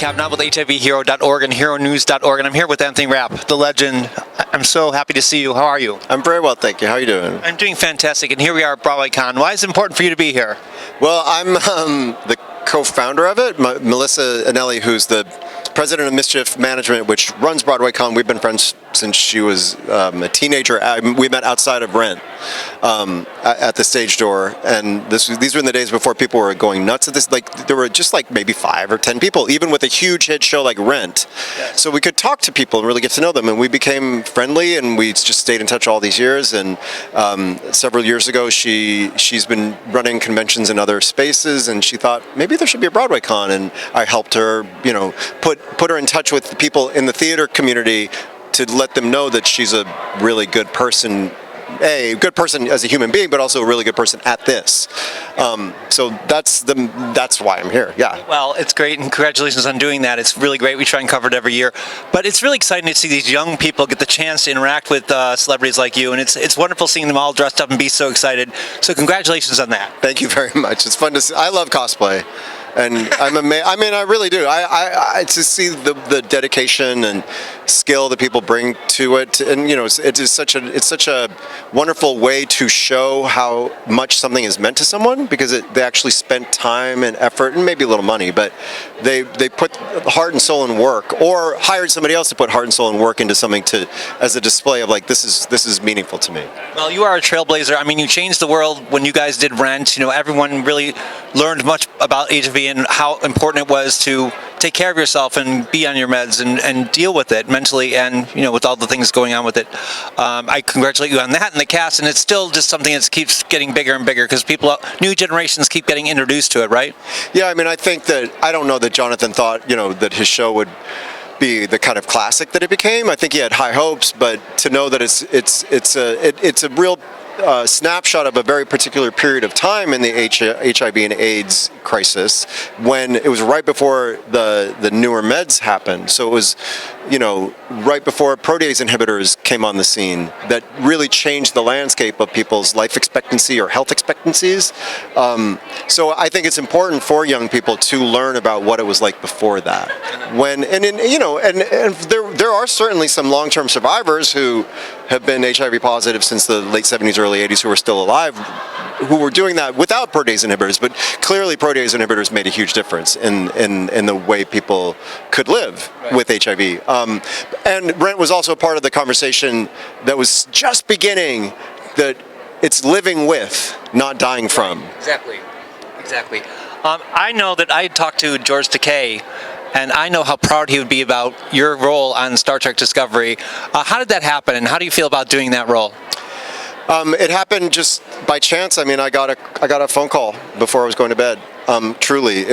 Cavnaugh with HIVHero.org and HERONEWS.org, and I'm here with Anthony Rapp, the legend. I'm so happy to see you. How are you? I'm very well, thank you. How are you doing? I'm doing fantastic, and here we are at Broadway Con. Why is it important for you to be here? Well, I'm the co-founder of it. Melissa Anelli, who's the president of Mischief Management, which runs Broadway Con. We've been friends since she was a teenager. We met outside of Rent at the stage door, and these were in the days before people were going nuts at this. Like, there were just like maybe 5 or 10 people, even with a huge hit show like Rent. Yes. So we could talk to people and really get to know them, and we became friendly, and we just stayed in touch all these years. And several years ago, she's been running conventions in other spaces, and she thought maybe there should be a Broadway Con, and I helped her, put her in touch with the people in the theater community to let them know that she's a really good person, a good person as a human being, but also a really good person at this. So that's why I'm here. Yeah. Well, it's great, and congratulations on doing that. It's really great. We try and cover it every year, but it's really exciting to see these young people get the chance to interact with celebrities like you, and it's wonderful seeing them all dressed up and be so excited. So congratulations on that. Thank you very much. It's fun to see. I love cosplay. And I'm amazed. I mean, I really do. I to see the dedication and skill that people bring to it, and it's such a wonderful way to show how much something is meant to someone, because they actually spent time and effort and maybe a little money, but they put heart and soul and work, or hired somebody else to put heart and soul and work into something as a display of like, this is meaningful to me. Well, you are a trailblazer. I mean, you changed the world when you guys did Rent. Everyone really learned much about HIV and how important it was to take care of yourself and be on your meds and deal with it mentally, and with all the things going on with it. I congratulate you on that and the cast, and it's still just something that keeps getting bigger and bigger because new generations keep getting introduced to it, right? Yeah, I mean, I don't know that Jonathan thought that his show would be the kind of classic that it became. I think he had high hopes, but to know that it's a real snapshot of a very particular period of time in the HIV and AIDS crisis, when it was right before the newer meds happened. So it was, right before protease inhibitors came on the scene, that really changed the landscape of people's life expectancy or health expectancies. So I think it's important for young people to learn about what it was like before that. And there are certainly some long-term survivors who have been HIV positive since the late 70s, early 80s, who are still alive, who were doing that without protease inhibitors. But clearly protease inhibitors made a huge difference in the way people could live with HIV. And Rent was also part of the conversation that was just beginning, that it's living with, not dying from. Exactly. I know that I talked to George Takei, and I know how proud he would be about your role on Star Trek Discovery. How did that happen, and how do you feel about doing that role? It happened just by chance. I mean, I got a phone call before I was going to bed. Truly,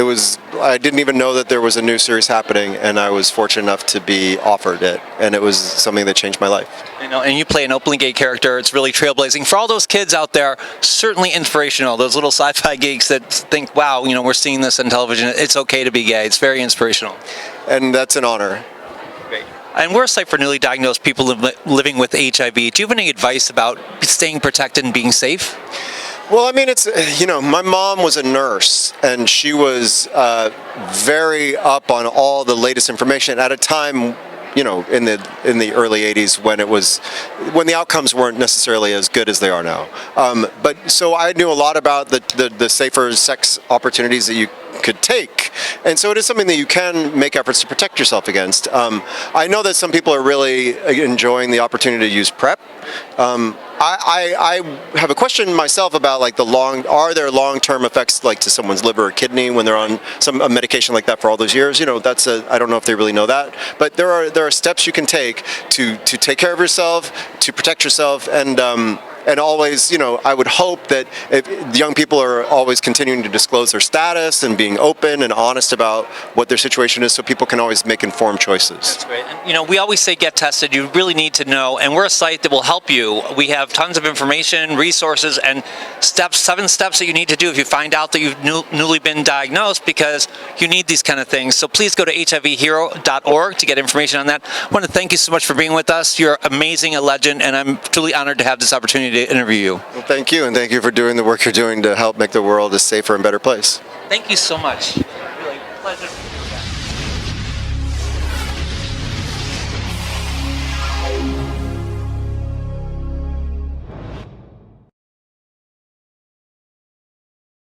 I didn't even know that there was a new series happening, and I was fortunate enough to be offered it, and it was something that changed my life. And you play an openly gay character. It's really trailblazing. For all those kids out there, certainly inspirational. Those little sci-fi geeks that think, wow, we're seeing this on television. It's okay to be gay. It's very inspirational. And that's an honor. Great. And we're a site for newly diagnosed people living with HIV. Do you have any advice about staying protected and being safe? Well, I mean, it's, my mom was a nurse, and she was very up on all the latest information at a time, in the early 80s, when the outcomes weren't necessarily as good as they are now. But so I knew a lot about the safer sex opportunities that you could take, and so it is something that you can make efforts to protect yourself against. I know that some people are really enjoying the opportunity to use PrEP. I have a question myself about are there long-term effects to someone's liver or kidney when they're on a medication like that for all those years? I don't know if they really know that, but there are steps you can take to take care of yourself, to protect yourself, and always, I would hope that if young people are always continuing to disclose their status and being open and honest about what their situation is, so people can always make informed choices. That's great. And, we always say get tested. You really need to know, and we're a site that will help you. We have tons of information, resources, and 7 steps that you need to do if you find out that you've newly been diagnosed, because you need these kind of things. So please go to HIVHero.org to get information on that. I want to thank you so much for being with us. You're amazing, a legend, and I'm truly honored to have this opportunity to interview you. Well, thank you, and thank you for doing the work you're doing to help make the world a safer and better place. Thank you so much. Really, pleasure.